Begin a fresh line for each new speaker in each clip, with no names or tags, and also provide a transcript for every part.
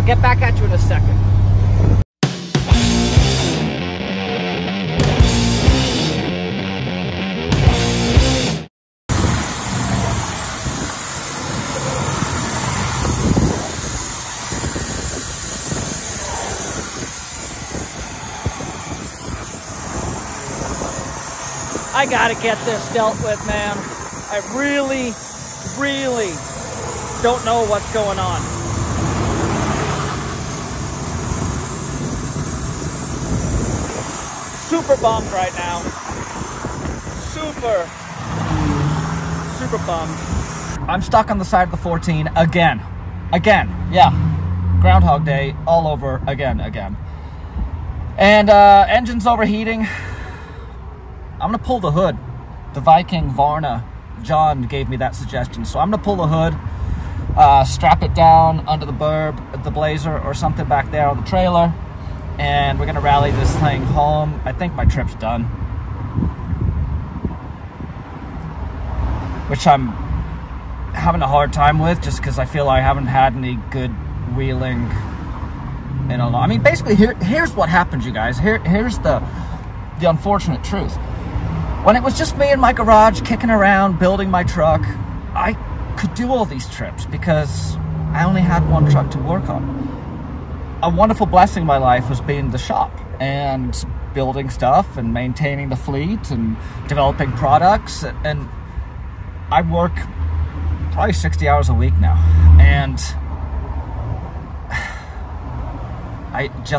get back at you in a second. I gotta get this dealt with, man. I really don't know what's going on. Super bummed right now. Super bummed. I'm stuck on the side of the 14 again. Yeah. Groundhog Day all over again. And engine's overheating. I'm gonna pull the hood. The Viking Varna, John gave me that suggestion. So I'm gonna pull the hood, strap it down under the Burb, the Blazer, or something back there on the trailer. And we're gonna rally this thing home. I think my trip's done. Which I'm having a hard time with, just because I feel I haven't had any good wheeling in a long. I mean, basically, here's what happens, you guys. Here's the unfortunate truth. When it was just me in my garage, kicking around, building my truck, I could do all these trips because I only had one truck to work on. A wonderful blessing in my life was being the shop and building stuff and maintaining the fleet and developing products. And I work probably 60 hours a week now. And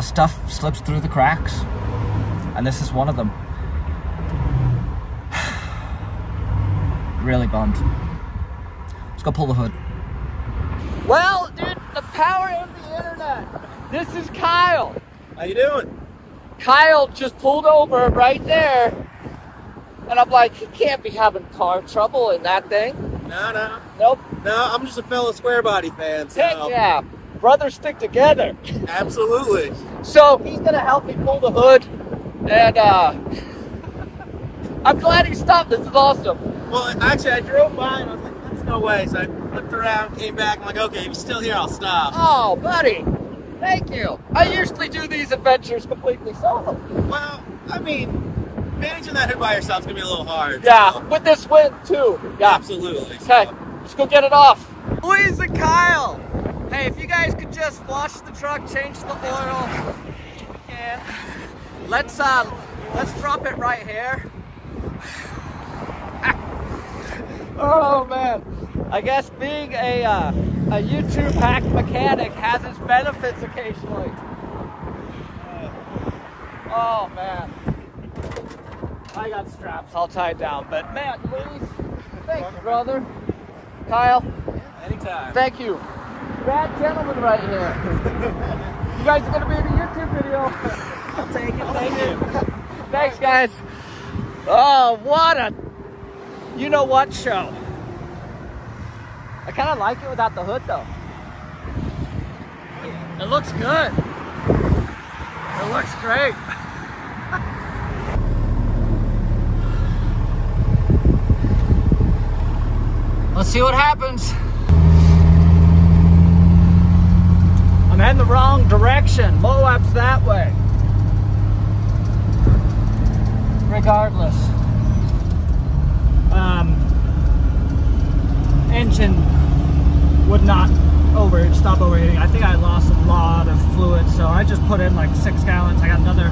stuff slips through the cracks. And this is one of them. Really bummed. Let's go pull the hood. Well, dude, the power of the internet. This is Kyle.
How you doing?
Kyle just pulled over right there. And I'm like, he can't be having car trouble in that thing.
No.
Nope.
No, I'm just a fellow square body fan. So.
Heck yeah. Brothers stick together.
Absolutely.
So he's gonna help me pull the hood. And I'm glad he stopped. This is awesome.
Well, actually, I drove by and I was like, that's no way. So I flipped around, came back. I'm like, okay, if he's still here, I'll stop.
Oh, buddy. Thank you. I usually do these adventures completely solo.
Well, I mean, managing that hood by yourself is going to be a little hard.
Yeah,
so.
with this wind, too. Yeah.
Absolutely.
Okay,
So.
let's go get it off. Louise and Kyle. Hey, if you guys could just wash the truck, change the oil. Yeah. Let's drop it right here. Oh man, I guess being a YouTube hack mechanic has its benefits occasionally. Oh man, I got straps all tied down, but man, Louise, thank you, brother. Kyle,
Anytime.
thank you. Bad gentleman right here. You guys are gonna be in a YouTube video.
I'll take it. Thank you.
Thanks, guys. Oh, what a you-know-what show. I kind of like it without the hood, though. It looks good. It looks great. Let's see what happens. I'm heading the wrong direction. Moab's that way. Regardless, engine would not stop overheating. I think I lost a lot of fluid, so I just put in like 6 gallons. I got another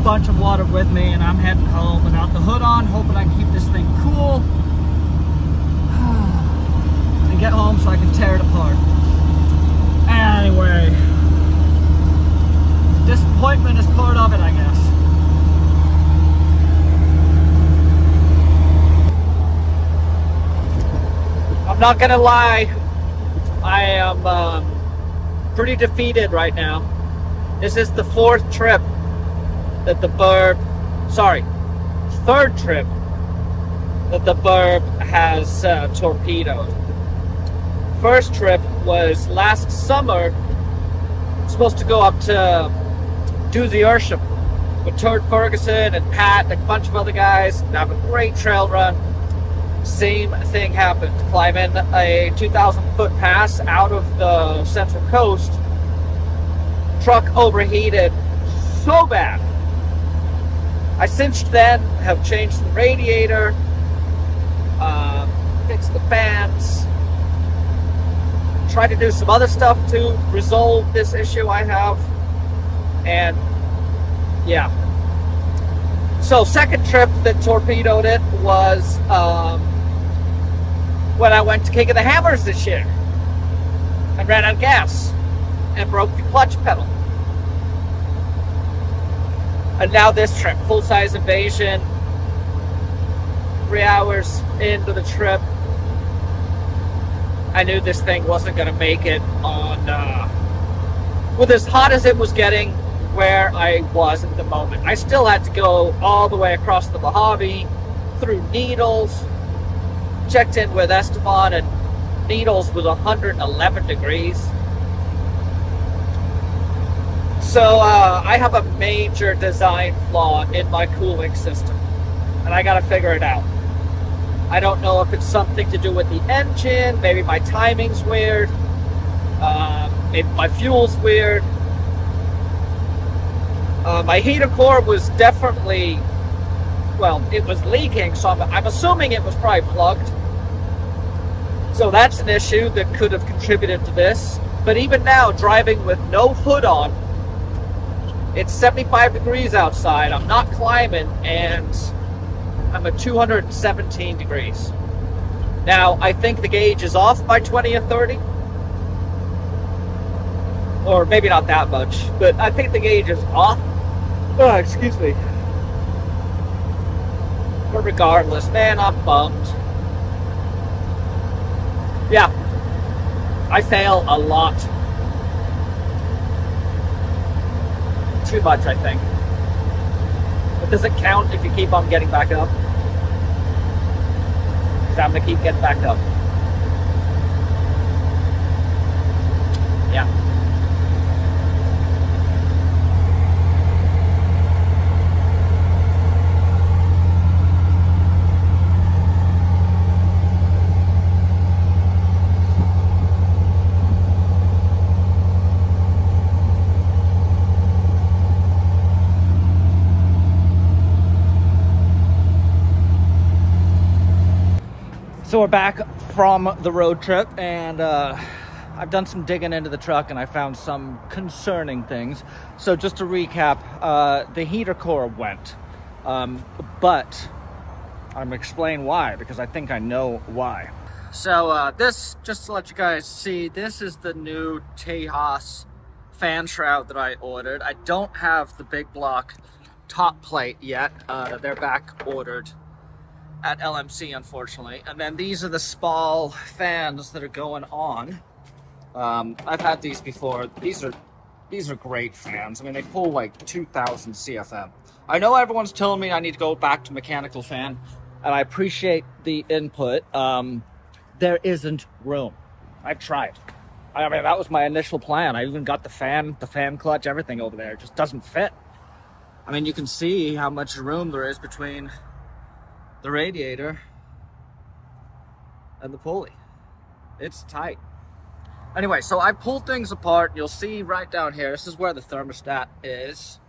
bunch of water with me, and I'm heading home without the hood on, hoping I can keep this thing cool and get home so I can tear it apart. Anyway, disappointment is part of it, I guess. I'm not gonna lie, I am pretty defeated right now. This is the 4th trip that the Burb, sorry, 3rd trip that the Burb has torpedoed. First trip was last summer, supposed to go up to do the Ursham with Turd Ferguson and Pat and a bunch of other guys and have a great trail run. Same thing happened. Climbing a 2,000-foot pass out of the Central Coast, truck overheated so bad. I since then have changed the radiator, fixed the fans, tried to do some other stuff to resolve this issue I have, and yeah. So second trip that torpedoed it was when I went to King of the Hammers this year and ran out of gas and broke the clutch pedal. And now this trip, full-size invasion, 3 hours into the trip, I knew this thing wasn't going to make it on, with as hot as it was getting where I was at the moment. I still had to go all the way across the Mojave, through Needles, checked in with Esteban, and Needles was 111 degrees. So I have a major design flaw in my cooling system, and I gotta figure it out. I don't know if it's something to do with the engine, maybe my timing's weird, maybe my fuel's weird. My heater core was definitely, well, it was leaking, so I'm assuming it was probably plugged. So that's an issue that could have contributed to this. But even now, driving with no hood on, it's 75 degrees outside, I'm not climbing, and I'm at 217 degrees. Now, I think the gauge is off by 20 or 30. Or maybe not that much, but I think the gauge is off. Oh, excuse me. But regardless, man, I'm bummed. Yeah, I fail a lot. Too much, I think. But does it count if you keep on getting back up? Because I'm going to keep getting back up. Yeah. So we're back from the road trip, and I've done some digging into the truck, and I found some concerning things. So just to recap, the heater core went, but I'm gonna explain why, because I think I know why. So this, just to let you guys see, this is the new Tejas fan shroud that I ordered. I don't have the big block top plate yet. They're back ordered at LMC, unfortunately. And then these are the small fans that are going on. I've had these before. These are great fans. I mean, they pull like 2,000 CFM. I know everyone's telling me I need to go back to mechanical fan, and I appreciate the input. There isn't room. I've tried. I mean, that was my initial plan. I even got the fan clutch, everything over there. It just doesn't fit. I mean, you can see how much room there is between the radiator and the pulley. It's tight. Anyway, so I pulled things apart. You'll see right down here, this is where the thermostat is,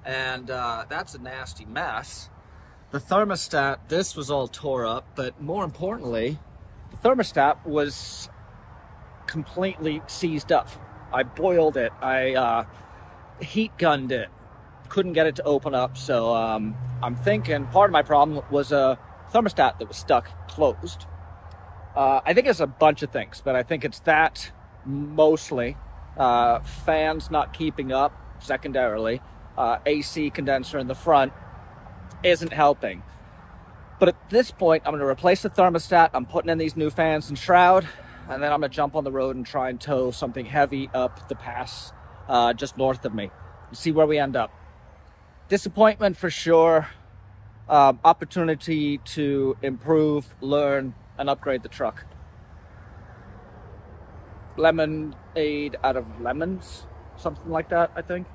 and that's a nasty mess. The thermostat, this was all tore up, but more importantly, the thermostat was completely seized up. I boiled it, I heat gunned it, couldn't get it to open up. So I'm thinking part of my problem was a thermostat that was stuck closed. I think it's a bunch of things, but I think it's that mostly. Fans not keeping up, secondarily. AC condenser in the front isn't helping. But at this point, I'm going to replace the thermostat. I'm putting in these new fans and shroud, and then I'm going to jump on the road and try and tow something heavy up the pass just north of me. See where we end up. Disappointment for sure. Opportunity to improve, learn, and upgrade the truck. Lemonade out of lemons, something like that, I think.